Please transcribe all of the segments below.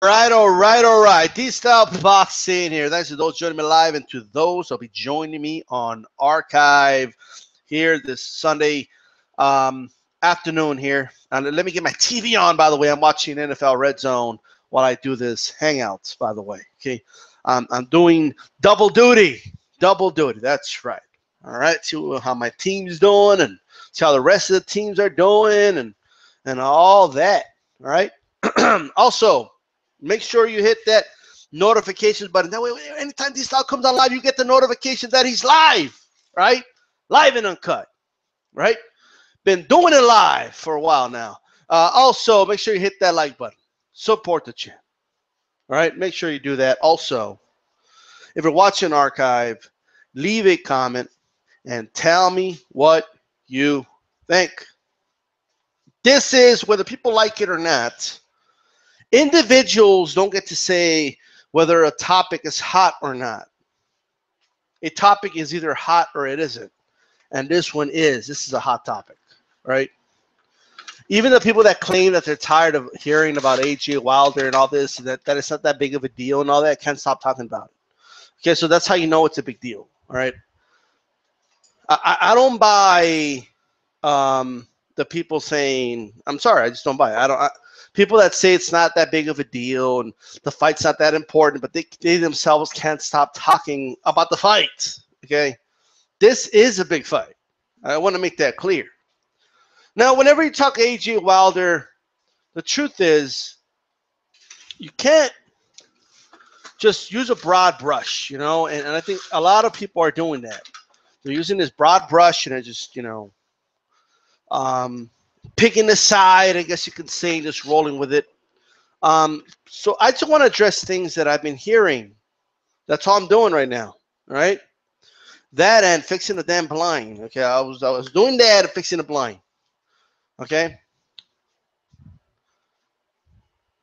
All right. DStyleBoxing here. Thanks to those joining me live and to those who'll be joining me on archive here this Sunday afternoon here. And let me get my TV on, by the way. I'm watching NFL Red Zone while I do this hangout, by the way. Okay. I'm doing double duty. Double duty. That's right. All right. See how my team's doing and see how the rest of the teams are doing and all that. All right. Also, make sure you hit that notifications button. That way, anytime DStyle comes on live, you get the notification that he's live, right? Live and uncut, right? Been doing it live for a while now. Also, make sure you hit that like button. Support the channel, all right? Make sure you do that. Also, if you're watching archive, leave a comment and tell me what you think. This is, whether people like it or not, individuals don't get to say whether a topic is hot or not. A topic is either hot or it isn't. And this one is. This is a hot topic, right? Even the people that claim that they're tired of hearing about AJ Wilder and all this, that it's not that big of a deal and all that, can't stop talking about it. Okay, so that's how you know it's a big deal, all right? I don't buy the people saying, I'm sorry, I just don't buy it. People that say it's not that big of a deal and the fight's not that important, but they themselves can't stop talking about the fight, okay? This is a big fight. I want to make that clear. Now, whenever you talk AJ Wilder, the truth is you can't just use a broad brush, you know, and I think a lot of people are doing that. They're using this broad brush and they're just, you know, picking a side, I guess you could say, just rolling with it. So I just want to address things that I've been hearing. That's all I'm doing right now, all right? That and fixing the damn blind, okay? I was doing that and fixing the blind, okay?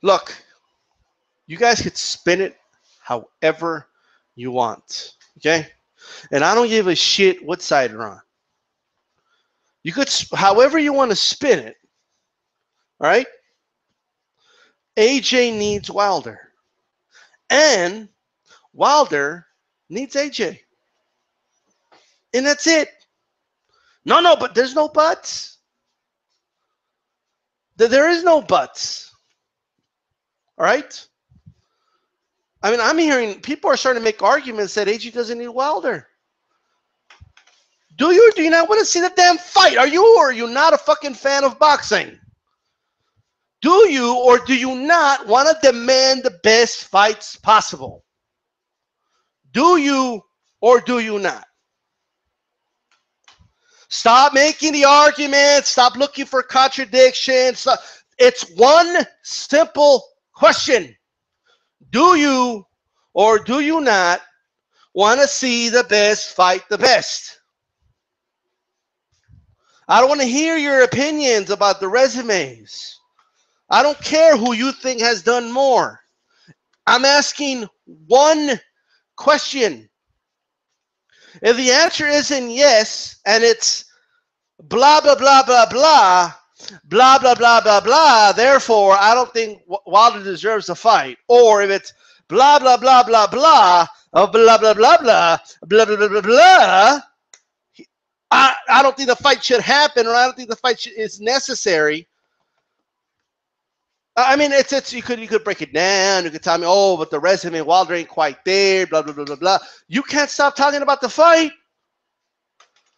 Look, you guys could spin it however you want, okay? And I don't give a shit what side you're on. You could, however you want to spin it, all right? AJ needs Wilder. And Wilder needs AJ. And that's it. No, but there's no buts. There is no buts. All right? I mean, I'm hearing people are starting to make arguments that AJ doesn't need Wilder. Do you or do you not want to see the damn fight? Are you or are you not a fucking fan of boxing? Do you or do you not want to demand the best fights possible? Do you or do you not? Stop making the arguments. Stop looking for contradictions. It's one simple question. Do you or do you not want to see the best fight the best? I don't want to hear your opinions about the resumes. I don't care who you think has done more. I'm asking one question. If the answer isn't yes, and it's blah, blah, blah, blah, blah, blah, blah, blah, blah, blah, therefore, I don't think Wilder deserves a fight. Or if it's blah, blah, blah, blah, blah, blah, blah, blah, blah, blah, blah, blah, blah, blah, I don't think the fight should happen, or I don't think the fight is necessary. I mean, it's you could break it down. You could tell me, oh, but the resume, Wilder ain't quite there, blah, blah, blah, blah, blah. You can't stop talking about the fight.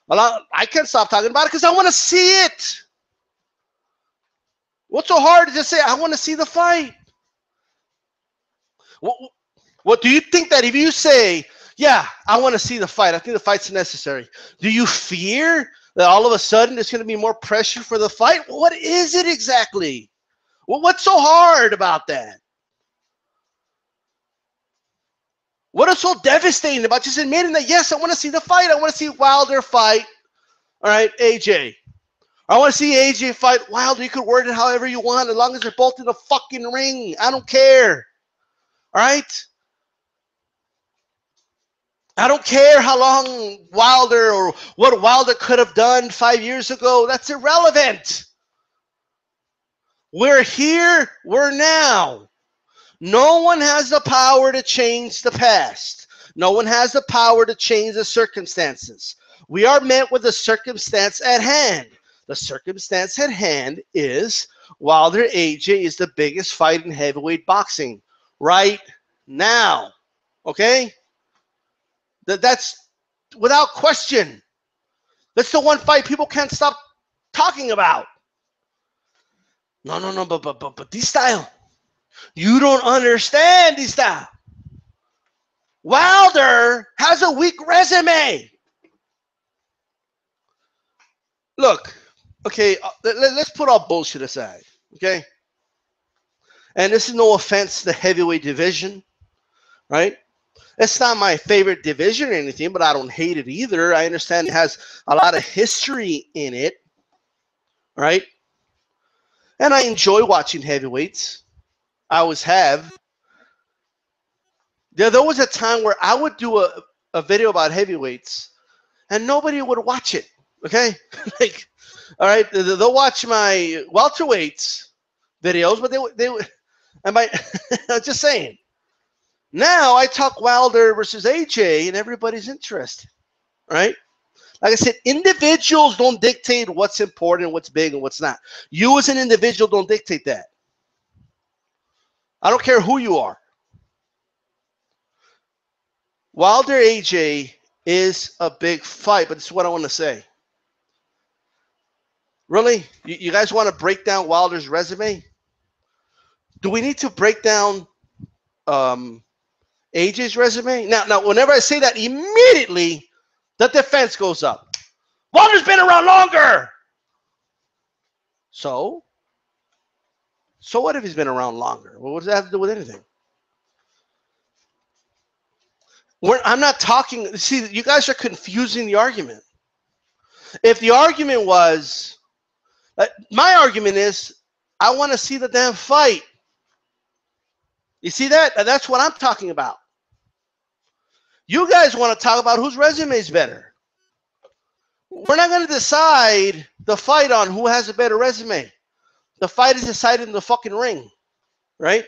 Well, I can't stop talking about it because I want to see it. What's so hard to just say, I want to see the fight? What do you think that if you say, yeah, I want to see the fight, I think the fight's necessary, do you fear that all of a sudden there's going to be more pressure for the fight? What is it exactly? Well, what's so hard about that? What is so devastating about just admitting that, yes, I want to see the fight. I want to see Wilder fight, all right, AJ. I want to see AJ fight Wilder. You could word it however you want as long as they're both in the fucking ring. I don't care, all right? I don't care how long Wilder or what Wilder could have done 5 years ago. That's irrelevant. We're here. We're now. No one has the power to change the past. No one has the power to change the circumstances. We are met with the circumstance at hand. The circumstance at hand is Wilder AJ is the biggest fight in heavyweight boxing right now. Okay? That's without question. That's the one fight people can't stop talking about. No, but DStyle. You don't understand DStyle. Wilder has a weak resume. Look, okay, let's put all bullshit aside, okay? And this is no offense to the heavyweight division, right? It's not my favorite division or anything, but I don't hate it either. I understand it has a lot of history in it, right? And I enjoy watching heavyweights. I always have. There was a time where I would do a video about heavyweights, and nobody would watch it, okay? Like, all right, they'll watch my welterweights videos, but they I might, I'm just saying. Now I talk Wilder versus AJ, and everybody's interested, right? Like I said, individuals don't dictate what's important, what's big, and what's not. You as an individual don't dictate that. I don't care who you are. Wilder AJ is a big fight, but this is what I want to say. Really? You guys want to break down Wilder's resume? Do we need to break down AJ's resume? Now, whenever I say that, immediately the defense goes up. Wilder's been around longer. So what if he's been around longer? Well, what does that have to do with anything? I'm not talking. See, you guys are confusing the argument. If the argument was, my argument is, I want to see the damn fight. You see that? That's what I'm talking about. You guys want to talk about whose resume is better. We're not going to decide the fight on who has a better resume. The fight is decided in the fucking ring, right?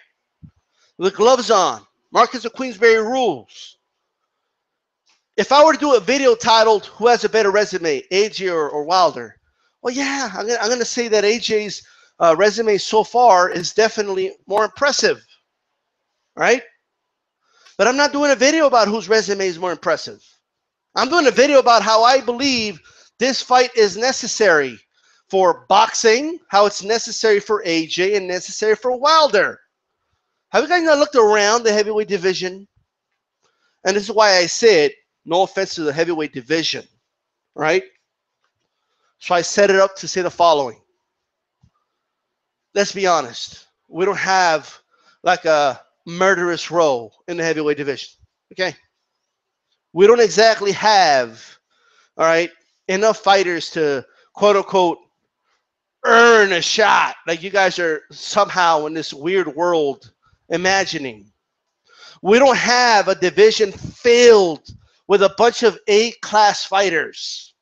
The gloves on. Marcus of Queensberry rules. If I were to do a video titled "Who has a better resume, AJ or Wilder?" Well, yeah, I'm gonna say that AJ's resume so far is definitely more impressive, right? But I'm not doing a video about whose resume is more impressive. I'm doing a video about how I believe this fight is necessary for boxing, how it's necessary for AJ and necessary for Wilder. Have you guys not looked around the heavyweight division? And this is why I said, no offense to the heavyweight division, right? So I set it up to say the following. Let's be honest. We don't have like a murderous row in the heavyweight division, okay? We don't exactly have, all right, enough fighters to, quote unquote, earn a shot. Like you guys are somehow in this weird world imagining. We don't have a division filled with a bunch of A-class fighters.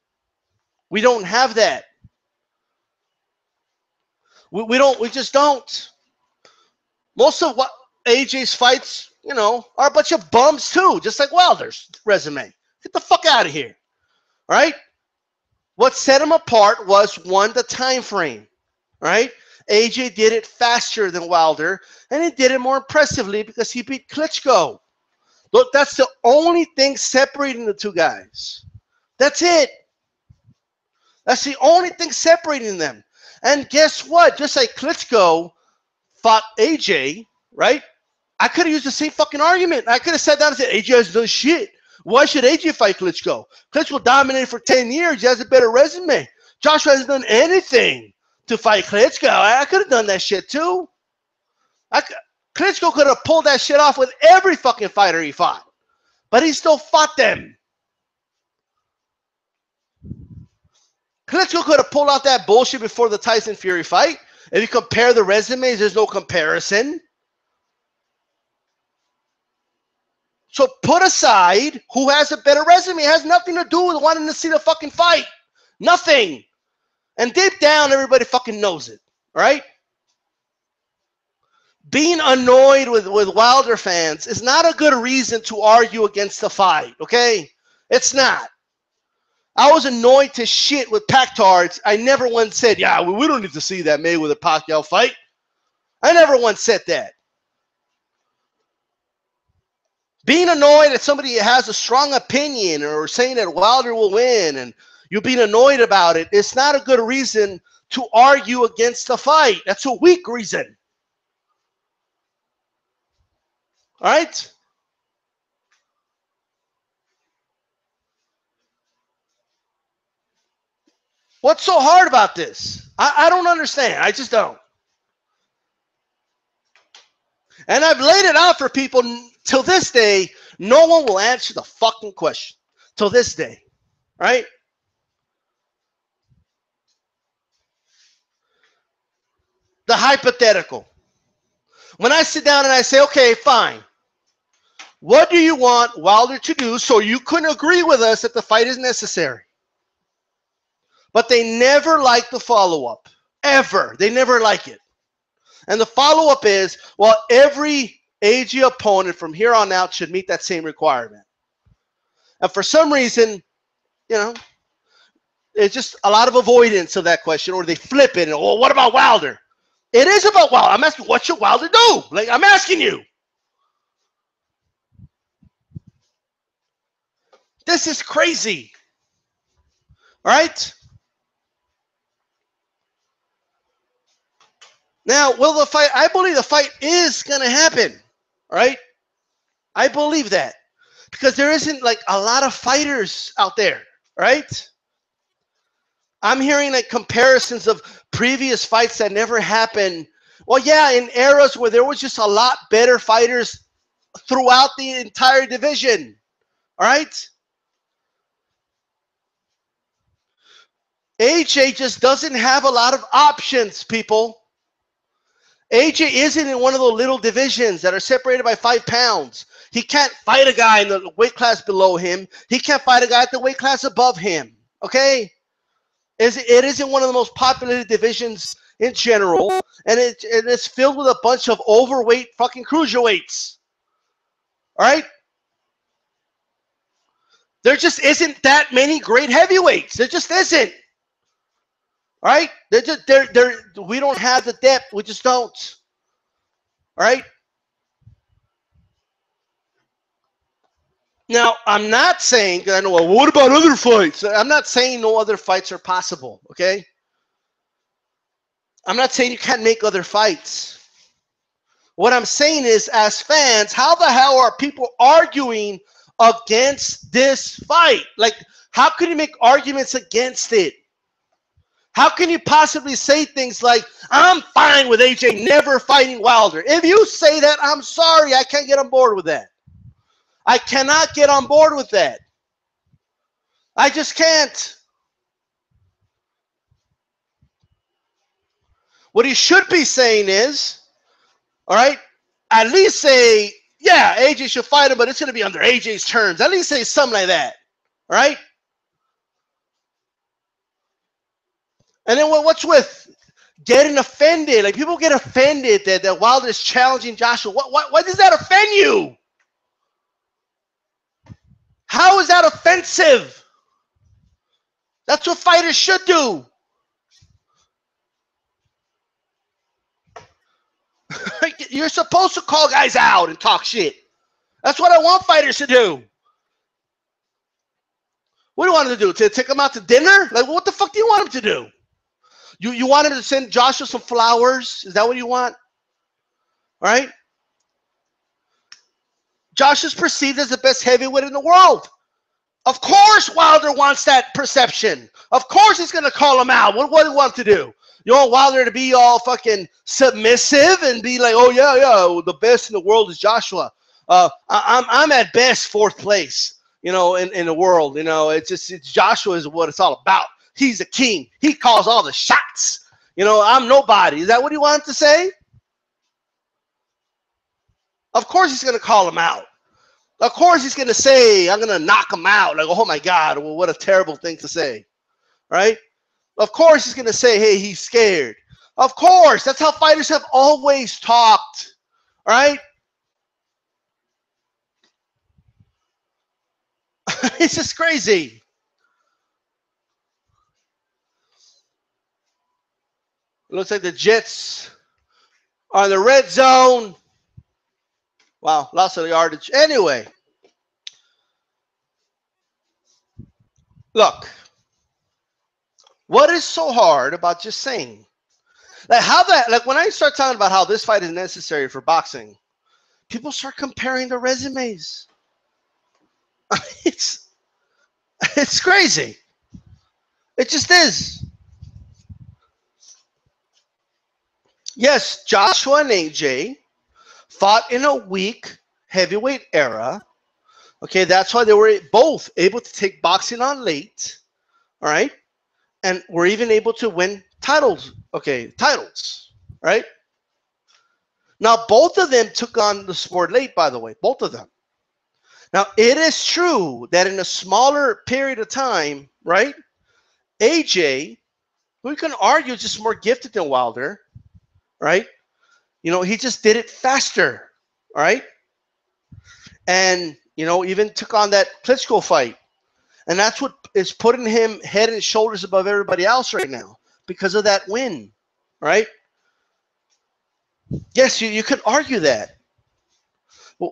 We don't have that. We just don't. Most of what AJ's fights, you know, are a bunch of bums too, just like Wilder's resume. Get the fuck out of here. All right? What set him apart was, one, the time frame. Right? AJ did it faster than Wilder, and he did it more impressively because he beat Klitschko. Look, that's the only thing separating the two guys. That's it. That's the only thing separating them. And guess what? Just like Klitschko fought AJ, right? I could have used the same fucking argument. I could have sat down and said, AJ has done shit. Why should AJ fight Klitschko? Klitschko dominated for 10 years. He has a better resume. Joshua hasn't done anything to fight Klitschko. I could have done that shit too. Klitschko could have pulled that shit off with every fucking fighter he fought. But he still fought them. Klitschko could have pulled out that bullshit before the Tyson Fury fight. If you compare the resumes, there's no comparison. So put aside who has a better resume. It has nothing to do with wanting to see the fucking fight. Nothing. And deep down, everybody fucking knows it. All right? being annoyed with Wilder fans is not a good reason to argue against the fight, okay? It's not. I was annoyed to shit with Pactards. I never once said, yeah, we don't need to see that Mayweather-Pacquiao fight. I never once said that. Being annoyed at somebody that has a strong opinion or saying that Wilder will win and you're being annoyed about it, it's not a good reason to argue against the fight. That's a weak reason. All right? What's so hard about this? I don't understand. I just don't. And I've laid it out for people till this day. No one will answer the fucking question till this day. Right? The hypothetical. When I sit down and I say, okay, fine. What do you want Wilder to do so you couldn't agree with us that the fight is necessary? But they never like the follow-up. Ever. They never like it. And the follow-up is, well, every AG opponent from here on out should meet that same requirement. And for some reason, you know, it's just a lot of avoidance of that question, or they flip it and, well, what about Wilder? It is about Wilder. I'm asking, what should Wilder do? Like, I'm asking you. This is crazy. All right? Now, will the fight, I believe the fight is going to happen. All right? I believe that. Because there isn't like a lot of fighters out there. Right? I'm hearing like comparisons of previous fights that never happened. Well, yeah, in eras where there was just a lot better fighters throughout the entire division. All right? AJ just doesn't have a lot of options, people. AJ isn't in one of those little divisions that are separated by 5 pounds. He can't fight a guy in the weight class below him. He can't fight a guy at the weight class above him. Okay? It isn't one of the most populated divisions in general, and it's filled with a bunch of overweight fucking cruiserweights. All right? There just isn't that many great heavyweights. There just isn't. All right? We don't have the depth. We just don't. All right? Now, I'm not saying, because I know, well, what about other fights? I'm not saying no other fights are possible, okay? I'm not saying you can't make other fights. What I'm saying is, as fans, how the hell are people arguing against this fight? Like, how can you make arguments against it? How can you possibly say things like, I'm fine with AJ never fighting Wilder? If you say that, I'm sorry, I can't get on board with that. I cannot get on board with that. I just can't. What he should be saying is, all right, at least say, yeah, AJ should fight him, but it's going to be under AJ's terms. At least say something like that, all right? And then what's with getting offended? Like, people get offended that Wilder is challenging Joshua. Why does that offend you? How is that offensive? That's what fighters should do. You're supposed to call guys out and talk shit. That's what I want fighters to do. What do you want them to do? To take them out to dinner? Like, what the fuck do you want them to do? You want him to send Joshua some flowers? Is that what you want? All right? Josh is perceived as the best heavyweight in the world. Of course Wilder wants that perception. Of course he's going to call him out. What do you want to do? You want Wilder to be all fucking submissive and be like, oh, yeah, the best in the world is Joshua. I'm at best 4th place, you know, in the world. You know, it's Joshua is what it's all about. He's a king. He calls all the shots. You know, I'm nobody. Is that what he wanted to say? Of course he's going to call him out. Of course he's going to say, I'm going to knock him out. Like, oh, my God, well, what a terrible thing to say. Right? Of course he's going to say, hey, he's scared. Of course. That's how fighters have always talked. All right? It's just crazy. It looks like the Jets are in the red zone. Wow, lots of yardage. Anyway, look, what is so hard about just saying? Like when I start talking about how this fight is necessary for boxing, people start comparing the resumes. It's crazy. It just is. Yes, Joshua and AJ fought in a weak heavyweight era. Okay, that's why they were both able to take boxing on late. All right, and were even able to win titles. Okay, titles. Right. Now both of them took on the sport late. By the way, both of them. Now it is true that in a smaller period of time, right? AJ, who you can argue is just more gifted than Wilder, right? You know, he just did it faster, all right? And, you know, even took on that Klitschko fight. And that's what is putting him head and shoulders above everybody else right now because of that win, right? Yes, you could argue that.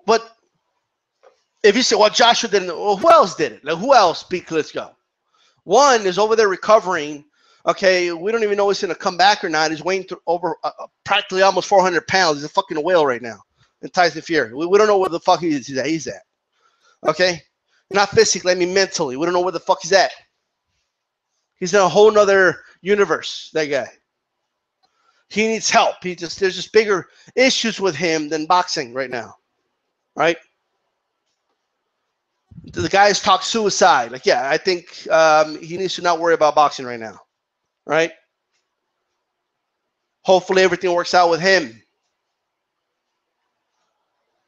But if you say, well, Joshua didn't, well, who else did it? Like, who else beat Klitschko? One is over there recovering. Okay, we don't even know if he's going to come back or not. He's weighing over practically almost 400 pounds. He's a fucking whale right now. And Tyson Fury. We don't know where the fuck he's at. Okay? Not physically, I mean mentally. We don't know where the fuck he's at. He's in a whole nother universe, that guy. He needs help. There's just bigger issues with him than boxing right now. Right? The guys talk suicide. Like, yeah, I think he needs to not worry about boxing right now. Right? Hopefully everything works out with him.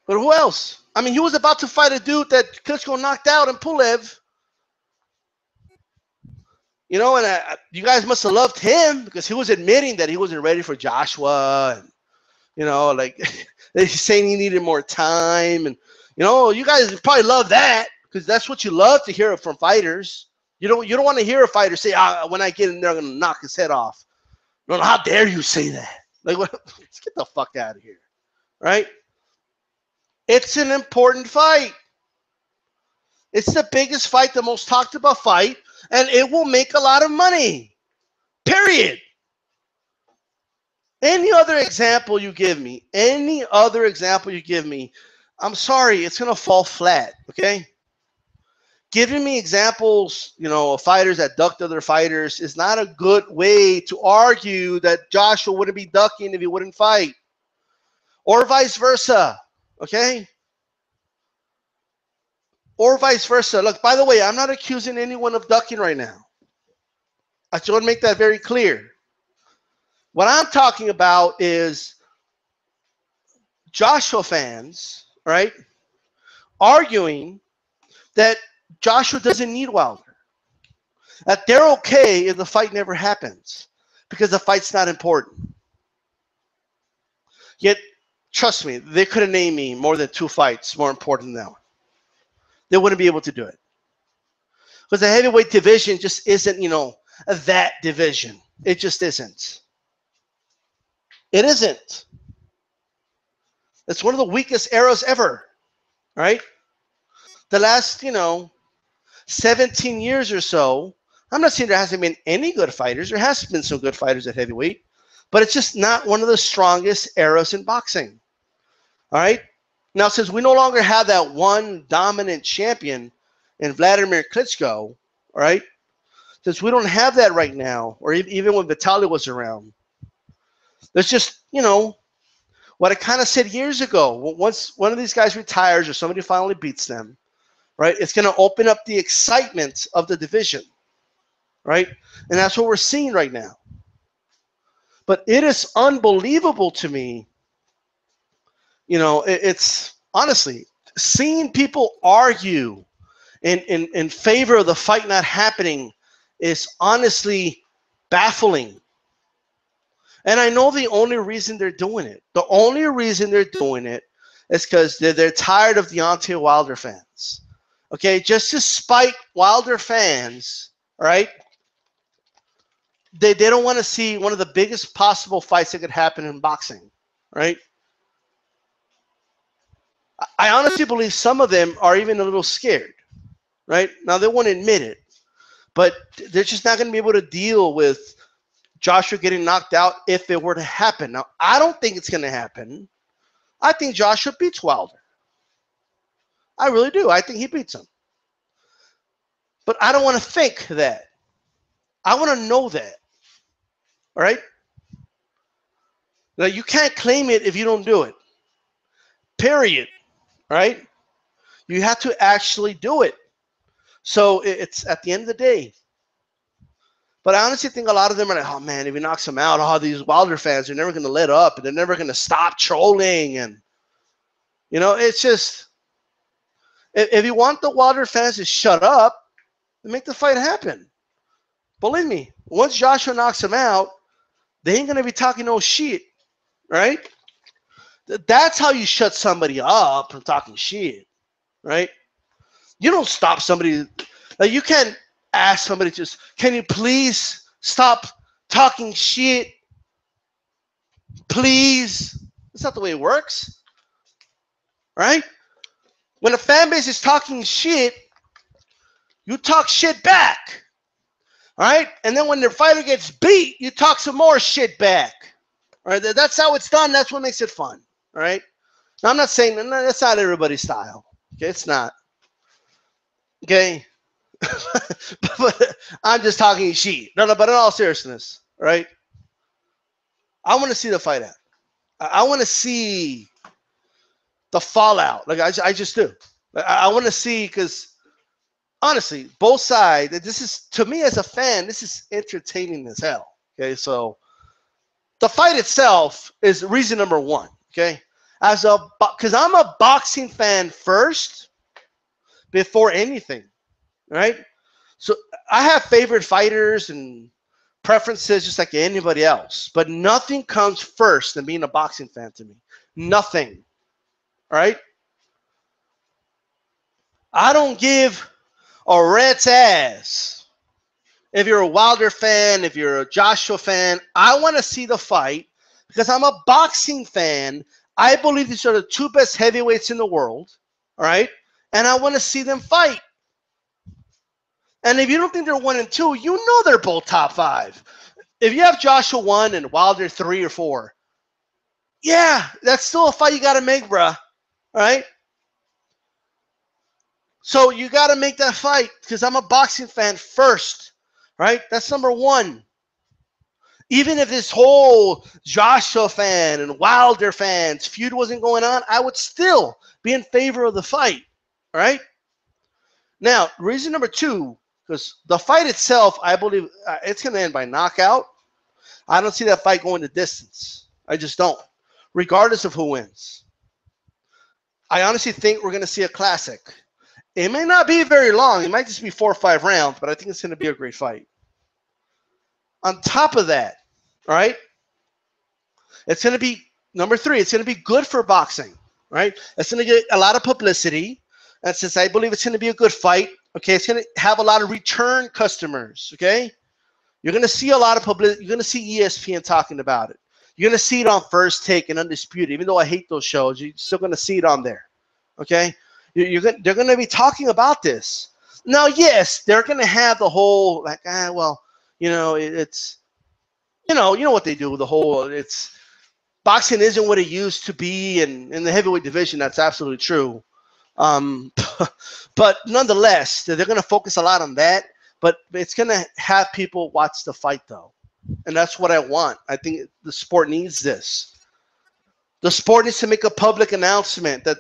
But who else? I mean, he was about to fight a dude that Klitschko knocked out in Pulev. You know, and you guys must have loved him because he was admitting that he wasn't ready for Joshua. And, you know, like he's saying he needed more time. And, you know, you guys probably love that because that's what you love to hear from fighters. You don't want to hear a fighter say, when I get in there, I'm going to knock his head off. No, how dare you say that? Like, let's get the fuck out of here. Right? It's an important fight. It's the biggest fight, the most talked about fight, and it will make a lot of money. Period. Any other example you give me, I'm sorry, it's going to fall flat, okay? Giving me examples, you know, of fighters that ducked other fighters is not a good way to argue that Joshua wouldn't be ducking if he wouldn't fight. Or vice versa. Okay? Or vice versa. Look, by the way, I'm not accusing anyone of ducking right now. I just want to make that very clear. What I'm talking about is Joshua fans, right, arguing that Joshua doesn't need Wilder. That they're okay if the fight never happens because the fight's not important. Yet, trust me, they couldn't name me more than 2 fights more important than that one. They wouldn't be able to do it. Because the heavyweight division just isn't, you know, that division. It just isn't. It isn't. It's one of the weakest eras ever, right? The last, you know, 17 years or so, I'm not saying there hasn't been any good fighters. There has been some good fighters at heavyweight, but it's just not one of the strongest eras in boxing. All right? Now, since we no longer have that one dominant champion in Vladimir Klitschko, all right, since we don't have that right now, or even when Vitaly was around, there's just, you know, what I kind of said years ago. Once one of these guys retires or somebody finally beats them, right, it's going to open up the excitement of the division, right? And that's what we're seeing right now. But it is unbelievable to me. You know, it's honestly seeing people argue in favor of the fight not happening is honestly baffling. And I know the only reason they're doing it, is because they're tired of Deontay Wilder fans. Okay, just to spite Wilder fans, right? They don't want to see one of the biggest possible fights that could happen in boxing, right? I honestly believe some of them are even a little scared, right? Now, they won't admit it, but they're just not going to be able to deal with Joshua getting knocked out if it were to happen. Now, I don't think it's going to happen. I think Joshua beats Wilder. I really do. I think he beats him. But I don't want to think that. I want to know that. All right? Now, you can't claim it if you don't do it. Period. All right? You have to actually do it. So it's at the end of the day. But I honestly think a lot of them are like, oh, man, if he knocks him out, oh, these Wilder fans are never going to let up, and they're never going to stop trolling. And, you know, it's just, if you want the Wilder fans to shut up, then make the fight happen. Believe me, once Joshua knocks him out, they ain't going to be talking no shit, right? That's how you shut somebody up from talking shit, right? You don't stop somebody. Like, you can't ask somebody just, can you please stop talking shit? Please. That's not the way it works, right? When a fan base is talking shit, you talk shit back, all right? And then when the fighter gets beat, you talk some more shit back, all right? That's how it's done. That's what makes it fun, all right? Now, I'm not saying that's not everybody's style. Okay, it's not. Okay? But I'm just talking shit. No, but in all seriousness, right? I want to see the fight out. I want to see the fallout. Like, I just do. I want to see, because honestly, both sides, this is, to me as a fan, this is entertaining as hell. Okay, so the fight itself is reason number one. Okay, because I'm a boxing fan first before anything, right? So I have favorite fighters and preferences just like anybody else, but nothing comes first than being a boxing fan to me. Nothing. All right? I don't give a rat's ass if you're a Wilder fan, if you're a Joshua fan. I want to see the fight because I'm a boxing fan. I believe these are the two best heavyweights in the world. All right? And I want to see them fight. And if you don't think they're 1 and 2, you know they're both top 5. If you have Joshua 1 and Wilder 3 or 4, yeah, that's still a fight you got to make, bruh. All right? So you got to make that fight because I'm a boxing fan first. Right? That's number one. Even if this whole Joshua fan and Wilder fans feud wasn't going on, I would still be in favor of the fight. All right? Now, reason number 2, because the fight itself, I believe it's going to end by knockout. I don't see that fight going the distance. I just don't, regardless of who wins. I honestly think we're going to see a classic. It may not be very long. It might just be 4 or 5 rounds, but I think it's going to be a great fight. On top of that, all right, it's going to be, number 3, it's going to be good for boxing, right? It's going to get a lot of publicity. And since I believe it's going to be a good fight, okay, it's going to have a lot of return customers, okay? You're going to see a lot of publicity. You're going to see ESPN talking about it. You're going to see it on First Take and Undisputed. Even though I hate those shows, you're still going to see it on there, okay? They're going to be talking about this. Now, yes, they're going to have the whole, like, well, you know, it's, you know what they do with the whole, it's, boxing isn't what it used to be, and in the heavyweight division, that's absolutely true. But nonetheless, they're going to focus a lot on that, but it's going to have people watch the fight, though. And that's what I want. I think the sport needs this. The sport needs to make a public announcement that,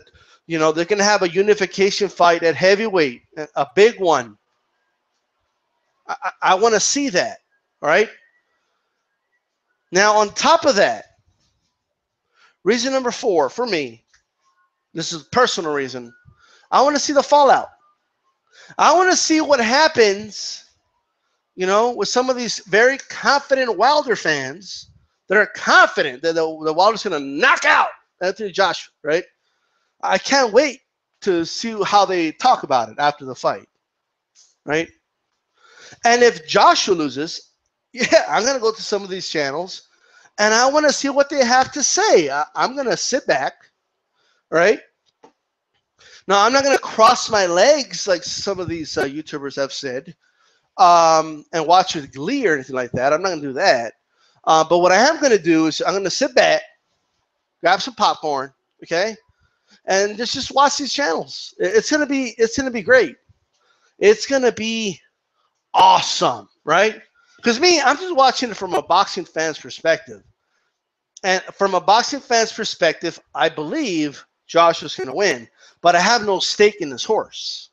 you know, they're going to have a unification fight at heavyweight, a big one. I want to see that, all right? Now, on top of that, reason number 4 for me, this is a personal reason, I want to see the fallout. I want to see what happens, you know, with some of these very confident Wilder fans that are confident that the Wilder's going to knock out Anthony Joshua, right? I can't wait to see how they talk about it after the fight, right? And if Joshua loses, yeah, I'm going to go to some of these channels, and I want to see what they have to say. I'm going to sit back, right? Now, I'm not going to cross my legs like some of these YouTubers have said and watch with glee or anything like that. I'm not going to do that. But what I am going to do is I'm going to sit back, grab some popcorn, okay, and just watch these channels. It's going to be great. It's going to be awesome, right? Because me, I'm just watching it from a boxing fan's perspective. And from a boxing fan's perspective, I believe Joshua's going to win. But I have no stake in this horse.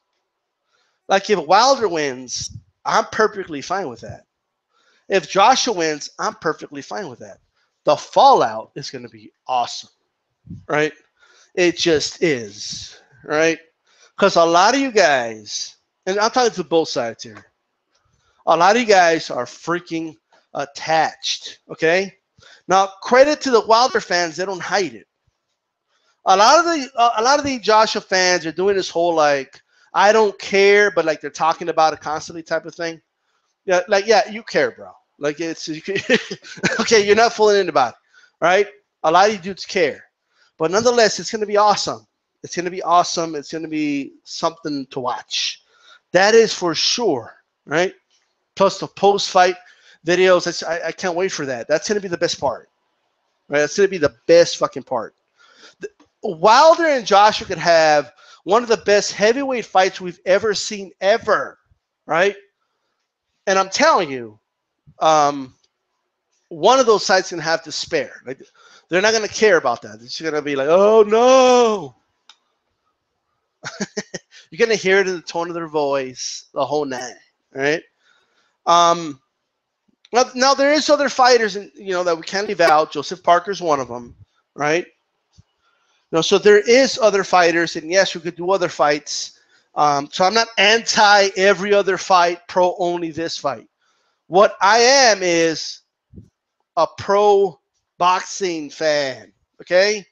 Like if Wilder wins, I'm perfectly fine with that. If Joshua wins, I'm perfectly fine with that. The fallout is going to be awesome, right? It just is, right? Because a lot of you guys, and I'm talking to both sides here, a lot of you guys are freaking attached, okay? Now, credit to the Wilder fans, they don't hide it. A lot of the Joshua fans are doing this whole like I don't care, but like they're talking about it constantly type of thing. Yeah, like yeah, you care, bro. Like it's okay. You're not fooling in about it, right? A lot of you dudes care, but nonetheless, it's going to be awesome. It's going to be awesome. It's going to be something to watch. That is for sure, right? Plus the post-fight videos. I can't wait for that. That's going to be the best part, right? That's going to be the best fucking part. Wilder and Joshua could have one of the best heavyweight fights we've ever seen ever, right? And I'm telling you, one of those sides going to have to spare. Like, they're not going to care about that. It's going to be like, oh, no. You're going to hear it in the tone of their voice, the whole nine, right? Now, there is other fighters, that we can't leave out. Joseph Parker's one of them, right? So there is other fighters, and yes, we could do other fights. So I'm not anti every other fight, pro only this fight. What I am is a pro boxing fan, okay?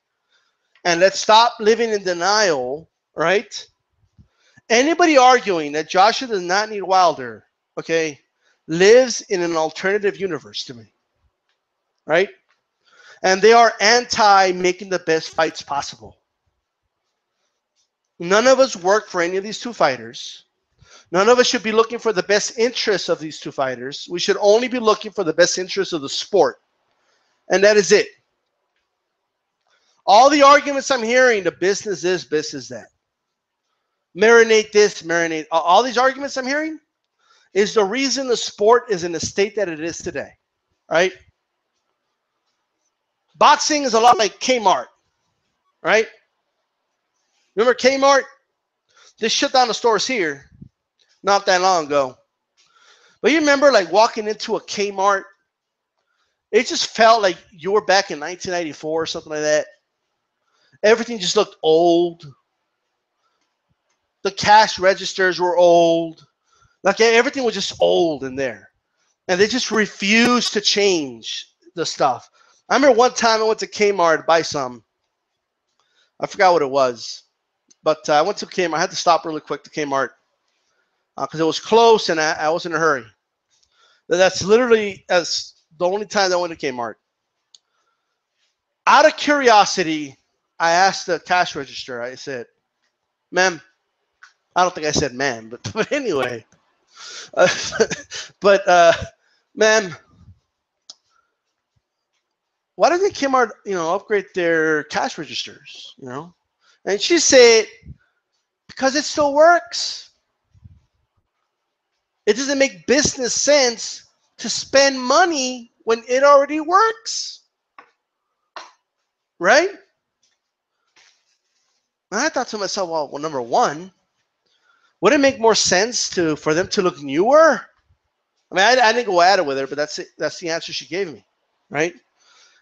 And let's stop living in denial, right? Anybody arguing that Joshua does not need Wilder, okay, lives in an alternative universe to me, right? And they are anti making the best fights possible. None of us work for any of these two fighters. None of us should be looking for the best interests of these two fighters. We should only be looking for the best interests of the sport. And that is it. All the arguments I'm hearing, the business is, business that. Marinate this, marinate. All these arguments I'm hearing is the reason the sport is in the state that it is today, right? Boxing is a lot like Kmart, right? Remember Kmart? They shut down the stores here not that long ago. But you remember like walking into a Kmart? It just felt like you were back in 1994 or something like that. Everything just looked old. The cash registers were old. Like everything was just old in there. And they just refused to change the stuff. I remember one time I went to Kmart to buy some. I forgot what it was. But I went to Kmart. I had to stop really quick to Kmart because it was close and I was in a hurry. That's literally the only time I went to Kmart. Out of curiosity, I asked the cash register. I said, ma'am, I don't think I said ma'am, but anyway. Ma'am, why doesn't Kmart, upgrade their cash registers, And she said, because it still works. It doesn't make business sense to spend money when it already works. Right? And I thought to myself, well, number one, would it make more sense for them to look newer? I mean, I didn't go at it with her, but that's it. That's the answer she gave me, right?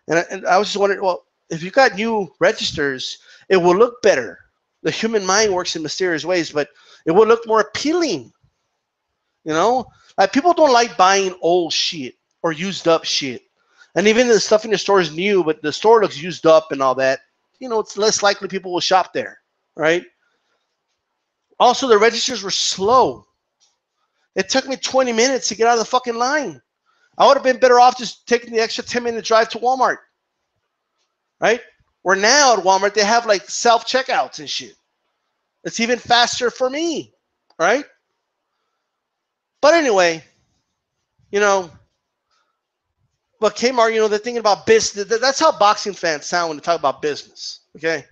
And I was just wondering, well, if you got new registers, it will look better. The human mind works in mysterious ways, but it will look more appealing. Like people don't like buying old shit or used up shit. And even the stuff in the store is new, but the store looks used up and all that, it's less likely people will shop there, right? Also, the registers were slow. It took me 20 minutes to get out of the fucking line. I would have been better off just taking the extra 10-minute drive to Walmart, right? Where now at Walmart, they have like self-checkouts and shit. It's even faster for me, right? But anyway, but Kmart, they're thinking about business. That's how boxing fans sound when they talk about business, okay?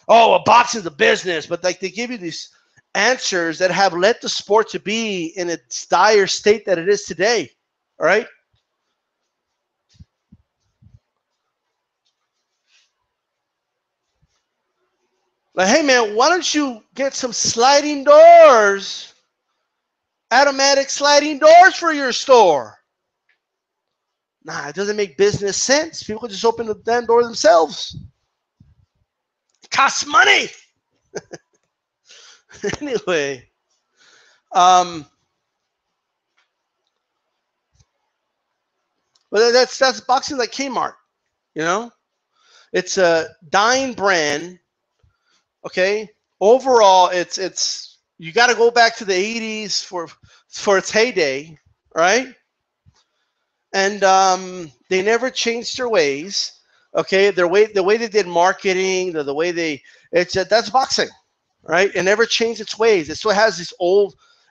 Oh, well, boxing's a business, but like they give you these answers that have led the sport to be in its dire state that it is today, all right? Like, hey, man, why don't you get some sliding doors, automatic sliding doors for your store? Nah, it doesn't make business sense. People can just open the damn door themselves. It costs money. Anyway, but that's boxing like Kmart, It's a dying brand. Okay, overall, it's you got to go back to the 80s for its heyday, right? And they never changed their ways. Okay, the way they did marketing, the way that's boxing, right? It never changed its ways. It still has this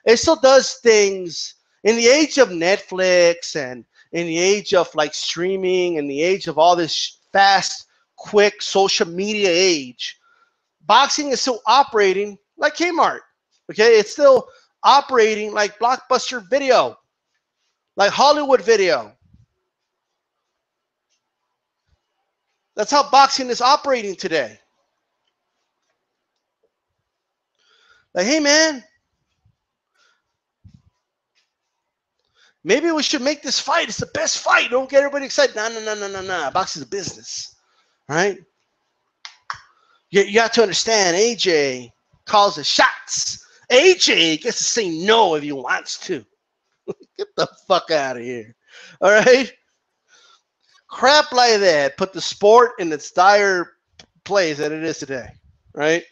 it still does things in the age of Netflix and in the age of like streaming and the age of all this fast, quick social media age. Boxing is still operating like Kmart. Okay, it's still operating like Blockbuster Video, like Hollywood Video. That's how boxing is operating today. Like, hey, man, maybe we should make this fight. It's the best fight. Don't get everybody excited. No. Boxing is a business, right? You have to understand, AJ calls the shots. AJ gets to say no if he wants to. Get the fuck out of here. All right? Crap like that put the sport in its dire place that it is today, right?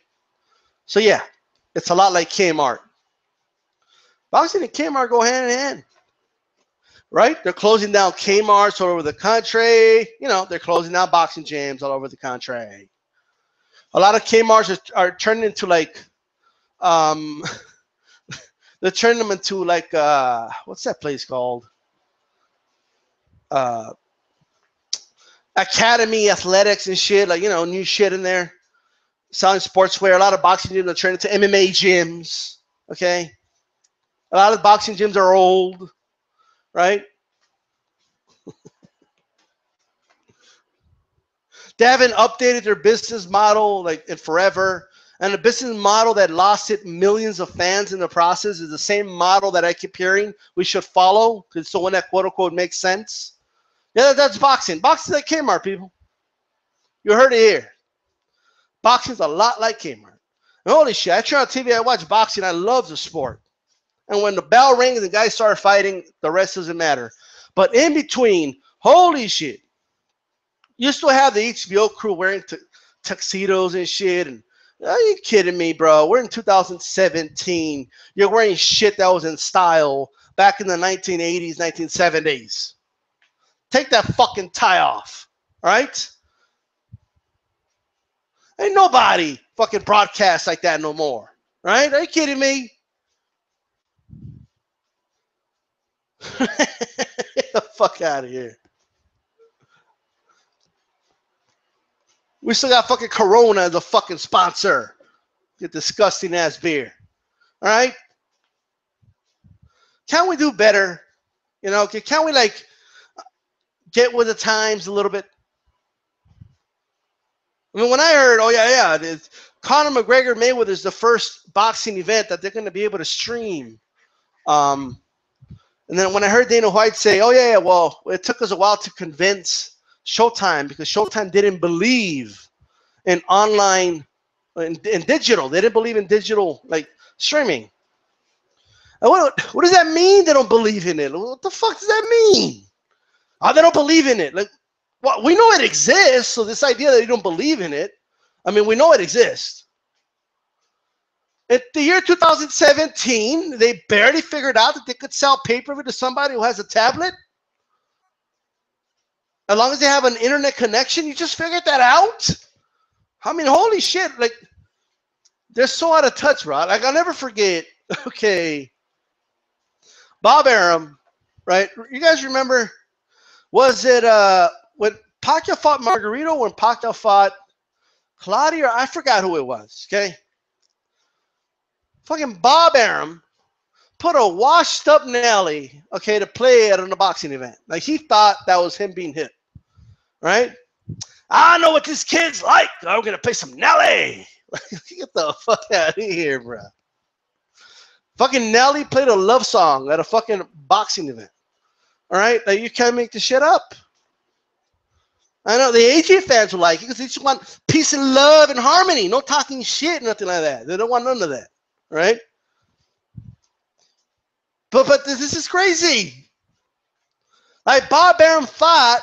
So, yeah, it's a lot like Kmart. Boxing and Kmart go hand in hand, right? They're closing down Kmarts all over the country. They're closing down boxing gyms all over the country. A lot of Kmarts are turning into like, they're turning them into like, what's that place called? Academy Athletics and shit, like, new shit in there. Selling sportswear. A lot of boxing gyms are turning into MMA gyms, okay? A lot of boxing gyms are old, right? They haven't updated their business model like in forever. And the business model that lost it millions of fans in the process is the same model that I keep hearing we should follow, because it's the one that quote unquote makes sense. Yeah, that's boxing. Boxing's like Kmart, people. You heard it here. Boxing's a lot like Kmart. And holy shit, I turn on TV, I watch boxing, I love the sport. And when the bell rings and the guys start fighting, the rest doesn't matter. But in between, holy shit, you still have the HBO crew wearing tuxedos and shit. And are you kidding me, bro? We're in 2017. You're wearing shit that was in style back in the 1980s, 1970s. Take that fucking tie off, all right? Ain't nobody fucking broadcasts like that no more, right? Are you kidding me? Get the fuck out of here. We still got fucking Corona as a fucking sponsor. Get disgusting ass beer. All right? Can we do better? Can we like get with the times a little bit? I mean, when I heard, Conor McGregor Mayweather is the first boxing event that they're going to be able to stream. And then when I heard Dana White say, well, it took us a while to convince Showtime, because Showtime didn't believe in online, in digital. They didn't believe in digital, like, streaming. And what does that mean, they don't believe in it? What the fuck does that mean? Oh, they don't believe in it. Like, well, we know it exists. So this idea that you don't believe in it, I mean, we know it exists. In the year 2017, they barely figured out that they could sell pay-per-view to somebody who has a tablet. As long as they have an internet connection, you just figured that out? I mean, holy shit. Like, they're so out of touch, bro. Like, I'll never forget, okay, Bob Arum, right? You guys remember, was it when Pacquiao fought Margarito, when Pacquiao fought Claudio? I forgot who it was, okay? Fucking Bob Arum put a washed up Nelly, okay, to play at a boxing event. Like, he thought that was him being hit, right? I know what this kid's like. I'm going to play some Nelly. Get the fuck out of here, bro. Fucking Nelly played a love song at a fucking boxing event. All right? Like, you can't make this shit up. I know the AJ fans will like it because they just want peace and love and harmony. No talking shit, nothing like that. They don't want none of that. Right? But this is crazy. Like, Bob Arum thought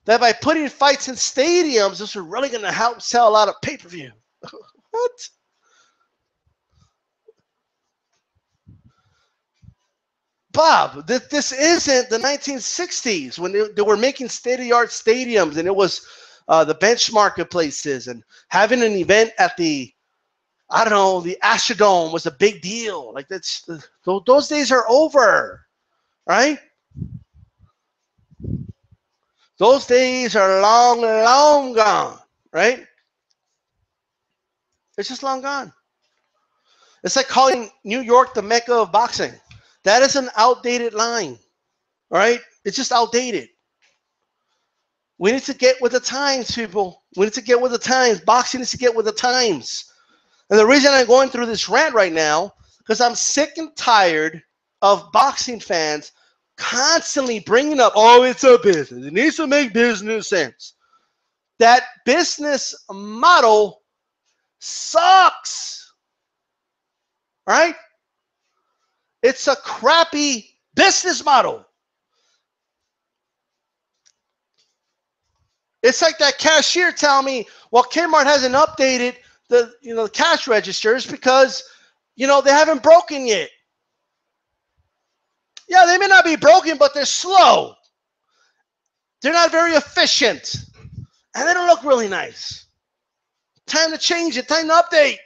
that by putting fights in stadiums, this was really going to help sell a lot of pay-per-view. What? Bob, this isn't the 1960s when they were making state-of-the-art stadiums, and it was the benchmark places, and having an event at the, I don't know, the Astrodome was a big deal. Like, those days are over, right? Those days are long, long gone, right? It's just long gone. It's like calling New York the Mecca of boxing. That is an outdated line, all right? It's just outdated. We need to get with the times, people. We need to get with the times. Boxing needs to get with the times. And the reason I'm going through this rant right now, because I'm sick and tired of boxing fans constantly bringing up, oh, it's a business. It needs to make business sense. That business model sucks, right? It's a crappy business model. It's like that cashier telling me, well, Kmart hasn't updated the cash registers because, they haven't broken yet. Yeah, they may not be broken, but they're slow. They're not very efficient. And they don't look really nice. Time to change it. Time to update.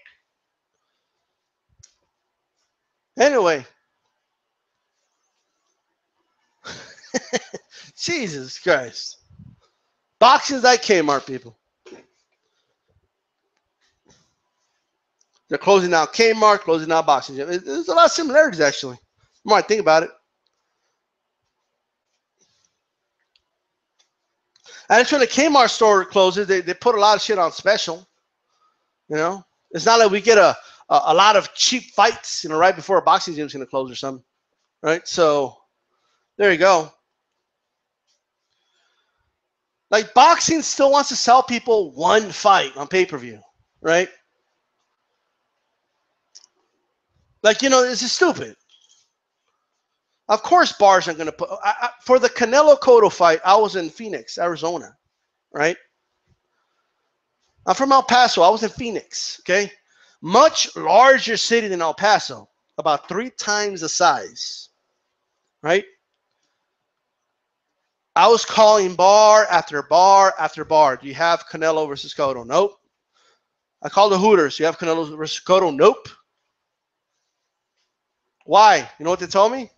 Anyway. Jesus Christ. Boxing's like Kmart, people. They're closing out Kmart, closing out boxing. There's a lot of similarities, actually. You might think about it. And it's when the Kmart store closes, they put a lot of shit on special. It's not like we get a lot of cheap fights, right before a boxing gym's going to close or something. Right? So, there you go. Like, boxing still wants to sell people one fight on pay-per-view, right? Like, this is stupid. Of course, bars aren't going to put... for the Canelo Cotto fight, I was in Phoenix, Arizona, right? I'm from El Paso. I was in Phoenix, okay? Much larger city than El Paso, about 3 times the size, right? I was calling bar after bar after bar. Do you have Canelo versus Cotto? Nope. I called the Hooters. Do you have Canelo versus Cotto? Nope. Why? You know what they told me?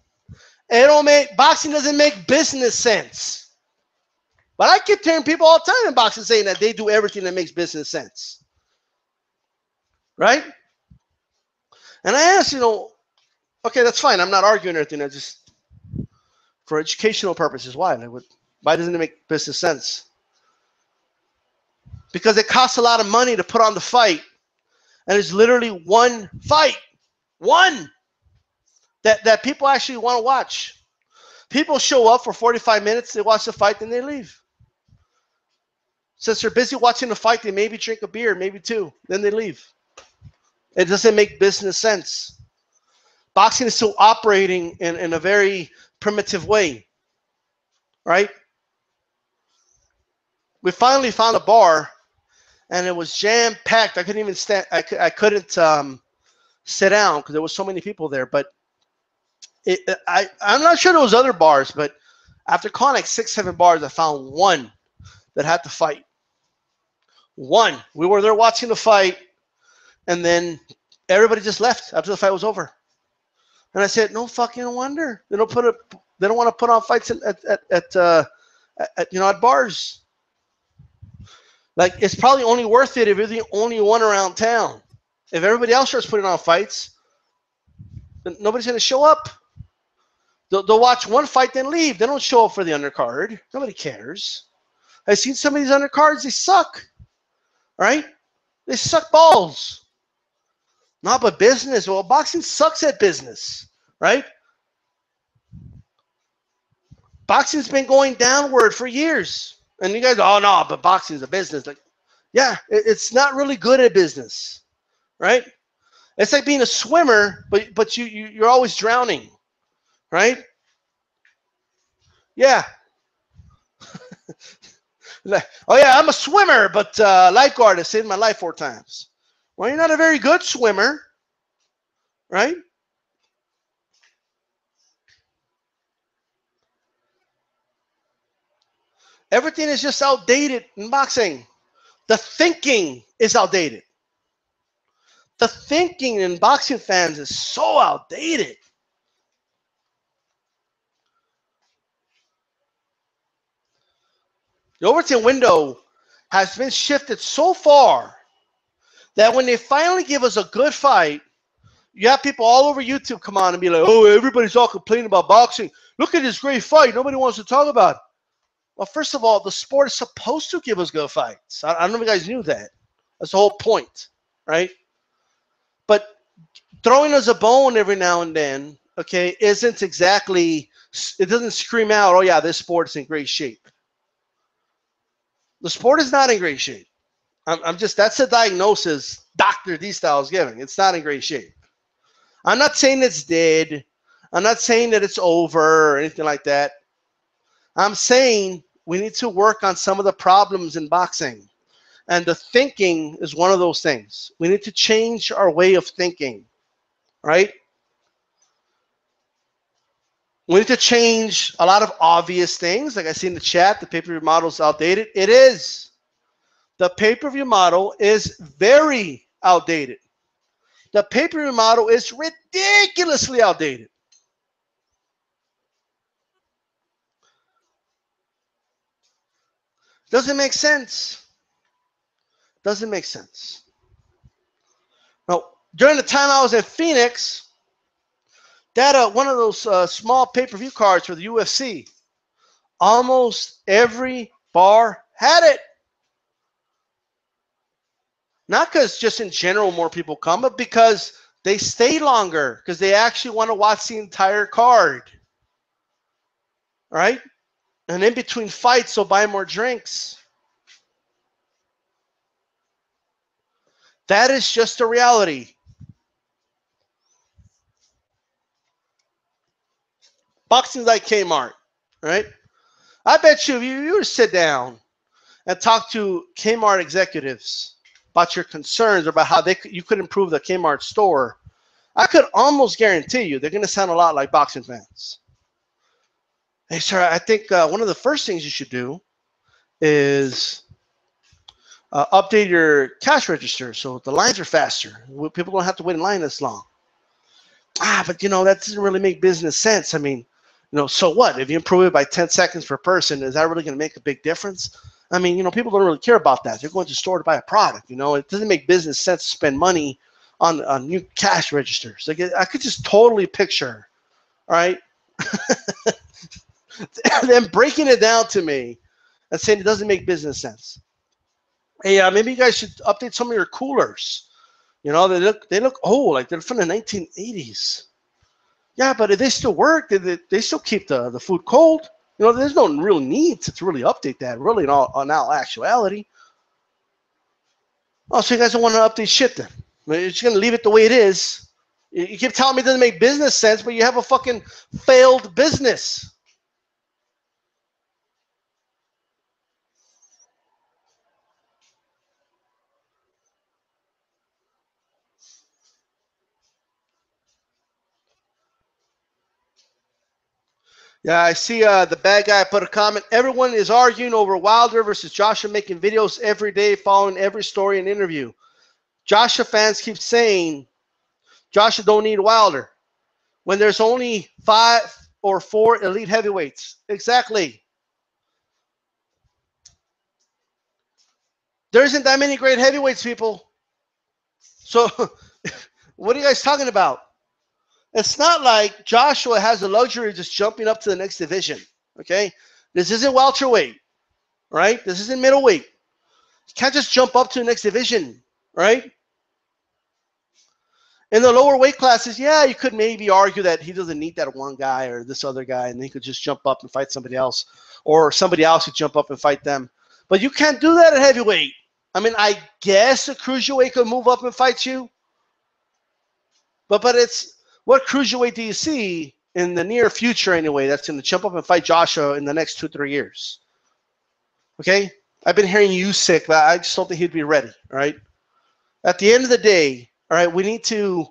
Boxing doesn't make business sense. But I keep hearing people all the time in boxing saying that they do everything that makes business sense. Right? And I asked, okay, that's fine. I'm not arguing anything. I just, for educational purposes, why? Why doesn't it make business sense? Because it costs a lot of money to put on the fight. And it's literally one fight. One. That people actually want to watch. People show up for 45 minutes, they watch the fight, then they leave. Since they're busy watching the fight, they maybe drink a beer, maybe 2, then they leave. It doesn't make business sense. Boxing is still operating in a very primitive way, right? We finally found a bar, and it was jam packed. I couldn't even stand. I couldn't sit down because there was so many people there. But I'm not sure there was other bars, but after calling like 6, 7 bars, I found one that had to fight. One. We were there watching the fight, and then everybody just left after the fight was over. And I said, no fucking wonder they don't want to put on fights at bars. Like, it's probably only worth it if you're the only one around town. If everybody else starts putting on fights, then nobody's going to show up. They'll watch one fight, then leave. They don't show up for the undercard. Nobody cares. I've seen some of these undercards. They suck. Right? They suck balls. Not but business. Well, boxing sucks at business. Right? Boxing's been going downward for years. And you guys, oh, no, but boxing's a business. Like, yeah, it's not really good at business. Right? It's like being a swimmer, but you're always drowning. Right? Yeah. Oh, yeah, I'm a swimmer, but lifeguard has saved my life 4 times. Well, you're not a very good swimmer, right? Everything is just outdated in boxing. The thinking is outdated. The thinking in boxing fans is so outdated. The Overton window has been shifted so far that when they finally give us a good fight, you have people all over YouTube come on and be like, oh, everybody's all complaining about boxing. Look at this great fight. Nobody wants to talk about it. Well, first of all, the sport is supposed to give us good fights. I don't know if you guys knew that. That's the whole point, right? But throwing us a bone every now and then, okay, isn't exactly, it doesn't scream out, oh, yeah, this sport's in great shape. The sport is not in great shape. That's a diagnosis Dr. DStyle is giving. It's not in great shape. I'm not saying it's dead. I'm not saying that it's over or anything like that. I'm saying we need to work on some of the problems in boxing. And the thinking is one of those things. We need to change our way of thinking, right? We need to change a lot of obvious things. Like I see in the chat, the pay-per-view model is outdated. It is. The pay-per-view model is very outdated. The pay-per-view model is ridiculously outdated. Doesn't make sense. Doesn't make sense. Now, during the time I was in Phoenix, that one of those small pay-per-view cards for the UFC, almost every bar had it. Not because just in general more people come, but because they stay longer, because they actually want to watch the entire card. All right? And in between fights, they'll buy more drinks. That is just a reality. Boxing's like Kmart, right? I bet you if you were to sit down and talk to Kmart executives about your concerns or about how you could improve the Kmart store, I could almost guarantee you they're going to sound a lot like boxing fans. Hey, sir, I think one of the first things you should do is update your cash register so the lines are faster. People don't have to wait in line this long. But, that doesn't really make business sense. I mean, so what? If you improve it by 10 seconds per person, is that really going to make a big difference? I mean, people don't really care about that. They're going to the store to buy a product. It doesn't make business sense to spend money on new cash registers. Like, I could just totally picture, all right, them breaking it down to me and saying it doesn't make business sense. Hey, maybe you guys should update some of your coolers. They look old, like they're from the 1980s. Yeah, but if they still work, they still keep the food cold. There's no real need to really update that, really, in all actuality. Oh, so you guys don't want to update shit then? You're just going to leave it the way it is. You keep telling me it doesn't make business sense, but you have a fucking failed business. Yeah, I see the bad guy put a comment. Everyone is arguing over Wilder versus Joshua, making videos every day, following every story and interview. Joshua fans keep saying Joshua don't need Wilder when there's only 5 or 4 elite heavyweights. Exactly. There isn't that many great heavyweights, people. So what are you guys talking about? It's not like Joshua has the luxury of just jumping up to the next division. Okay? This isn't welterweight, right? This isn't middleweight. You can't just jump up to the next division, right? In the lower weight classes, yeah, you could maybe argue that he doesn't need that one guy or this other guy, and he could just jump up and fight somebody else, or somebody else could jump up and fight them. But you can't do that at heavyweight. I mean, I guess a cruiserweight could move up and fight you, but it's what cruiserweight do you see in the near future anyway that's going to jump up and fight Joshua in the next 2-3 years? Okay, I've been hearing Usyk, but I just don't think he'd be ready. All right. At the end of the day, all right, we need to,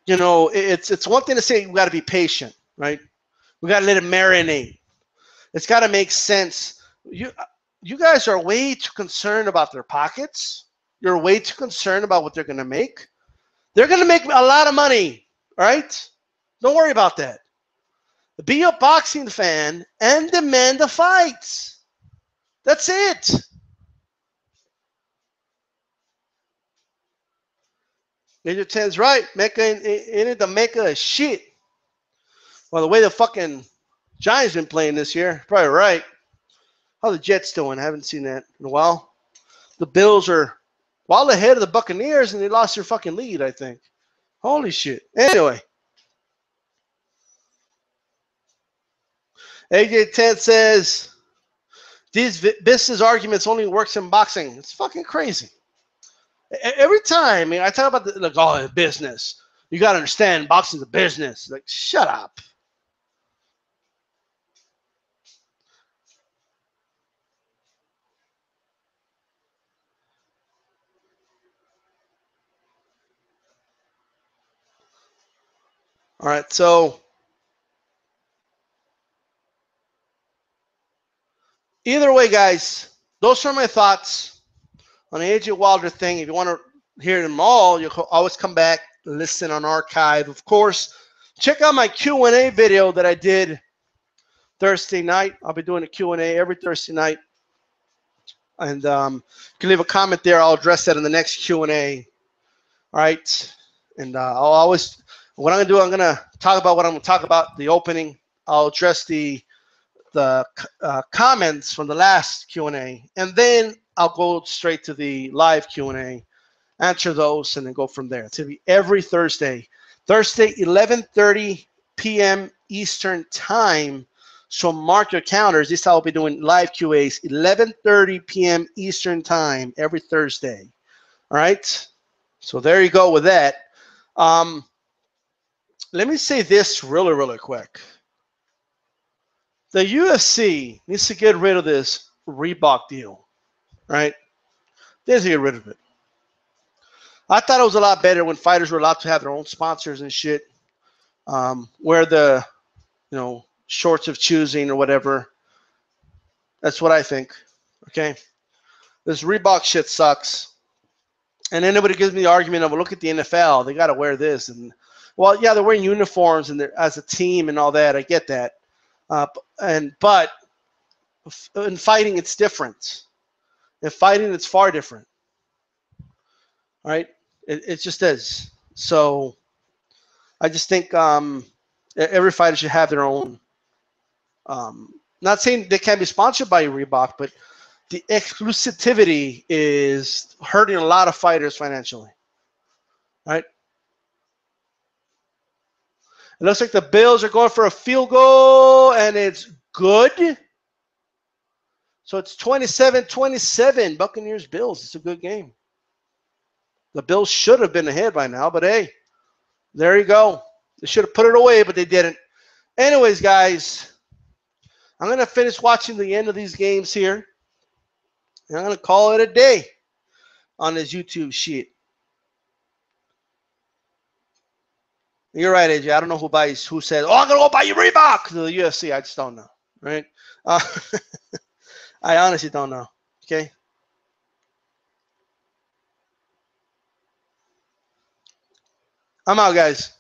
it's one thing to say we got to be patient, right? We got to let it marinate. It's got to make sense. You guys are way too concerned about their pockets. You're way too concerned about what they're going to make. They're going to make a lot of money, all right? Don't worry about that. Be a boxing fan and demand the fights. That's it. Major 10's right. Mecca ain't the Mecca of shit. Well, the way the fucking Giants been playing this year, probably right. How the Jets doing? I haven't seen that in a while. The Bills are well ahead of the Buccaneers, and they lost their fucking lead, I think. Holy shit. Anyway. AJ10 says, these business arguments only works in boxing. It's fucking crazy. Every time I talk about business, you got to understand boxing's a business. Like, shut up. All right, so either way, guys, those are my thoughts on the AJ Wilder thing. If you want to hear them all, you can always come back, listen on archive. Of course, check out my Q&A video that I did Thursday night. I'll be doing a Q&A every Thursday night. And you can leave a comment there. I'll address that in the next Q&A. All right. And I'll always, what I'm going to do, I'm going to talk about what I'm going to talk about, the opening. I'll address the comments from the last Q&A. And then I'll go straight to the live Q&A, answer those, and then go from there. It's going to be every Thursday. Thursday, 11:30 p.m. Eastern Time. So mark your calendars. This I'll be doing live QAs, 11:30 p.m. Eastern Time every Thursday. All right. So there you go with that. Let me say this really, really quick. The UFC needs to get rid of this Reebok deal, right? They need to get rid of it. I thought it was a lot better when fighters were allowed to have their own sponsors and shit, wear the, shorts of choosing or whatever. That's what I think. Okay, this Reebok shit sucks. And anybody gives me the argument of, well, look at the NFL, they got to wear this, and well, yeah, they're wearing uniforms and they're as a team and all that. I get that, but in fighting, it's different. In fighting, it's far different. All right, it just is. So I just think every fighter should have their own. Not saying they can't be sponsored by Reebok, but the exclusivity is hurting a lot of fighters financially. Right? It looks like the Bills are going for a field goal, and it's good. So it's 27-27, Buccaneers-Bills. It's a good game. The Bills should have been ahead by now, but hey, there you go. They should have put it away, but they didn't. Anyways, guys, I'm going to finish watching the end of these games here, and I'm going to call it a day on this YouTube shit. You're right, AJ. I don't know who says, "Oh, I'm gonna go buy you Reebok" to the UFC. I just don't know, right? Uh, I honestly don't know. Okay, I'm out, guys.